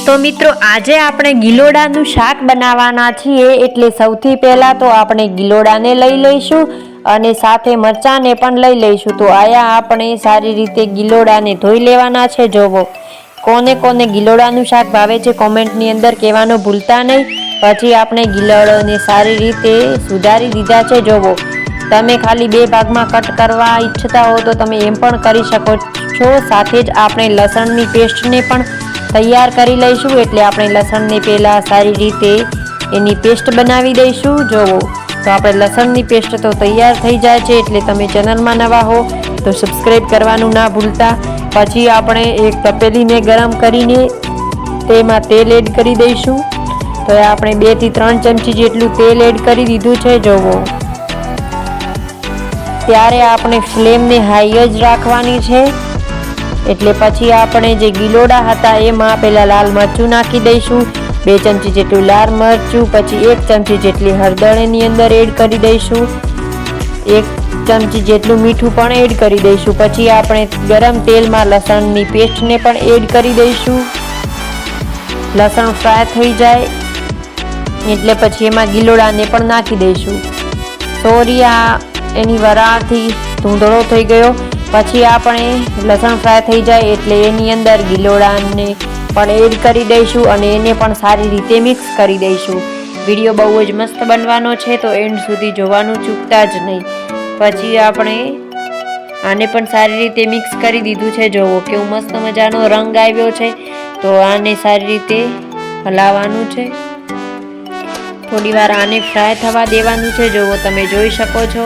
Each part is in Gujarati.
તો મિત્રો આજે આપણે ગિલોડાનું શાક બનાવવાના છીએ, એટલે સૌથી પહેલાં તો આપણે ગિલોડાને લઈ લઈશું અને સાથે મરચાંને પણ લઈ લઈશું। તો આયા આપણે સારી રીતે ગિલોડાને ધોઈ લેવાના છે। જોવો કોને કોને ગિલોડાનું શાક ભાવે છે કોમેન્ટની અંદર કહેવાનું ભૂલતા નહીં। પછી આપણે ગિલોડાને સારી રીતે સુધારી દીધા છે। જોવો તમે ખાલી 2 ભાગમાં કટ કરવા ઈચ્છતા હો તો તમે એમ પણ કરી શકો છો। સાથે જ આપણે લસણની પેસ્ટને પણ તૈયાર કરી લઈશું। એટલે આપણે લસણને પહેલાં સારી રીતે એની પેસ્ટ બનાવી દઈશું। જોવો તો આપણે લસણની પેસ્ટ તો તૈયાર થઈ જાય છે, એટલે તમે ચેનલમાં નવા હો તો સબસ્ક્રાઈબ કરવાનું ના ભૂલતા। પછી આપણે એક તપેલીને ગરમ કરીને તેમાં તેલ એડ કરી દઈશું। તો આપણે 2 થી 3 ચમચી જેટલું તેલ એડ કરી દીધું છે। જોવો ત્યારે આપણે ફ્લેમને હાઈ જ રાખવાની છે। એટલે પછી આપણે જે ગિલોડા હતા એમાં પહેલાં લાલ મરચું નાખી દઈશું, 2 ચમચી જેટલું લાલ મરચું, પછી 1 ચમચી જેટલી હળદર એની અંદર એડ કરી દઈશું, 1 ચમચી જેટલું મીઠું પણ એડ કરી દઈશું। પછી આપણે ગરમ તેલમાં લસણની પેસ્ટને પણ એડ કરી દઈશું। લસણ ફ્રાય થઈ જાય એટલે પછી એમાં ગિલોડાને પણ નાખી દઈશું। સોરી આ એની વરાળથી ધૂંધળો થઈ ગયો। પછી આપણે લસણ ફ્રાય થઈ જાય એટલે એની અંદર ગિલોડાને પણ એડ કરી દઈશું અને એને પણ સારી રીતે મિક્સ કરી દઈશું। વિડીયો બહુ જ મસ્ત બનવાનો છે, તો એન્ડ સુધી જોવાનું ચૂકતા જ નહીં। પછી આપણે આને પણ સારી રીતે મિક્સ કરી દીધું છે। જોવો કેવું મસ્ત મજાનો રંગ આવ્યો છે। તો આને સારી રીતે હલાવવાનું છે, થોડી વાર આને ફ્રાય થવા દેવાનું છે। જોવો તમે જોઈ શકો છો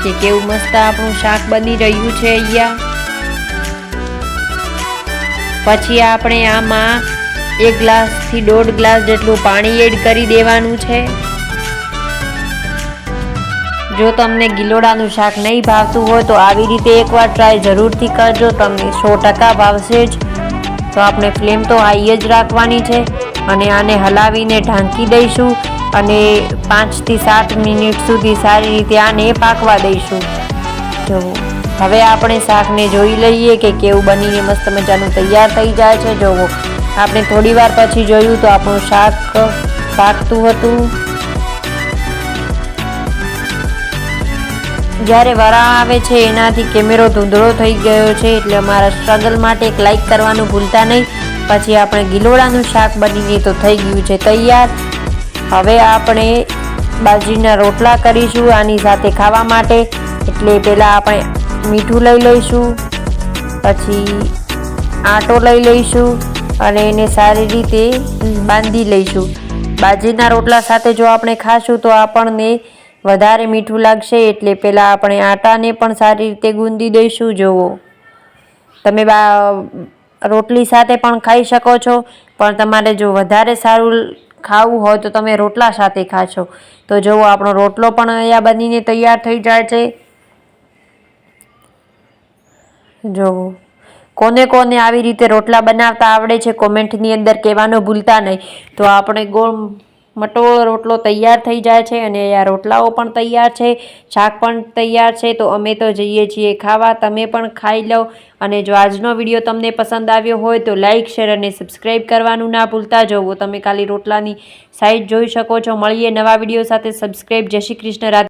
કે કેવું મસ્ત આપણું શાક બની રહ્યું છે અહીંયા। પછી આપણે આમાં 1 ગ્લાસથી 1.5 ગ્લાસ જેટલું પાણી એડ કરી દેવાનું છે। જો તમને ગિલોડાનું શાક નહીં ભાવતું હોય તો આવી રીતે એકવાર ટ્રાય જરૂરથી કરજો, તમને 100% ભાવશે જ। તો આપણે ફ્લેમ તો હાઈ જ રાખવાની છે અને આને હલાવીને ઢાંકી દઈશું અને 5 થી 7 મિનિટ સુધી સારી રીતે આને પાકવા દઈશું। જો હવે આપણે શાકને જોઈ લઈએ કે કેવું બનીને મસ્ત મજાનું તૈયાર થઈ જાય છે। જોવો આપણે થોડી વાર પછી જોયું તો આપણું શાક પાકતું હતું। જ્યારે વરાળ આવે છે એનાથી કેમેરો ધૂંધળો થઈ ગયો છે, એટલે અમારા સ્ટ્રગલ માટે એક લાઈક કરવાનું ભૂલતા નહીં। પછી આપણે ગિલોડાનું શાક બનીને તો થઈ ગયું છે તૈયાર। હવે આપણે બાજરીના રોટલા કરીશું આની સાથે ખાવા માટે। એટલે પહેલાં આપણે મીઠું લઈ લઈશું, પછી આટો લઈ લઈશું અને એને સારી રીતે બાંધી લઈશું। બાજરીના રોટલા સાથે જો આપણે ખાશું તો આપણને વધારે મીઠું લાગશે, એટલે પહેલાં આપણે આટાને પણ સારી રીતે ગૂંદી દઈશું। જુઓ તમે રોટલી સાથે પણ ખાઈ શકો છો, પણ તમારે જો વધારે સારું ખાવું હોય તો તમે રોટલા સાથે ખાશો। તો જુઓ આપણો રોટલો પણ અહીંયા બનીને તૈયાર થઈ જાય છે। જુઓ કોને કોને આવી રીતે રોટલા બનાવતા આવડે છે કોમેન્ટની અંદર કહેવાનું ભૂલતા નહીં। તો આપણે ગોળ મટોળો રોટલો તૈયાર થઈ જાય છે અને આ રોટલાઓ પણ તૈયાર છે, શાક પણ તૈયાર છે। તો અમે તો જઈએ છીએ ખાવા, તમે પણ ખાઈ લો। અને જો આજનો વિડીયો તમને પસંદ આવ્યો હોય તો લાઇક, શેર અને સબસ્ક્રાઈબ કરવાનું ના ભૂલતા। જુઓ તમે ખાલી રોટલાની સાઈઝ જોઈ શકો છો। મળીએ નવા વિડીયો સાથે। સબસ્ક્રાઈબ। જય શ્રી કૃષ્ણ। રાધે।